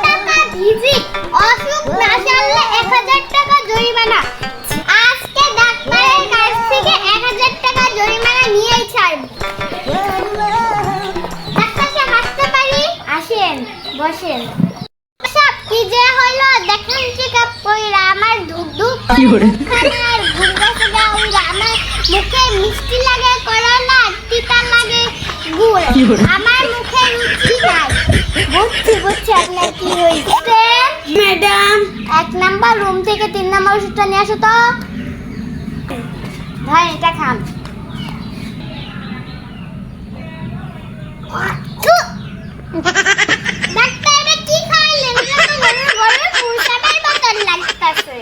টাকা ভিজিট, অসুখ না সারলে 1000 টাকা জরিমানা। আজকে ডাক্তারের কাছ থেকে 1000 টাকা জরিমানা নিয়েই ছাড়ব। ডাক্তার সাহেব আসতে পারি? আসেন, বসেন। সব কি যে হলো দেখেন, চেকআপ কইরা আমার ধুক খানার ঘুরগাছে গাউরা, আমার মুখে মিষ্টি লাগে করলা, তিতা লাগে গুড়, আমার মুখে রুচি নাই। বুঝছি আপনার কি হইছে ম্যাডাম। 1 নাম্বার রুম থেকে 3 নাম্বার ওষুধটা নিয়ে আসো তো। ভাই এটা খান। ডাক্তার এটা কি খাইলেন? এটা তো ঘরের পুরসাটাই বাতার লাগতাছে।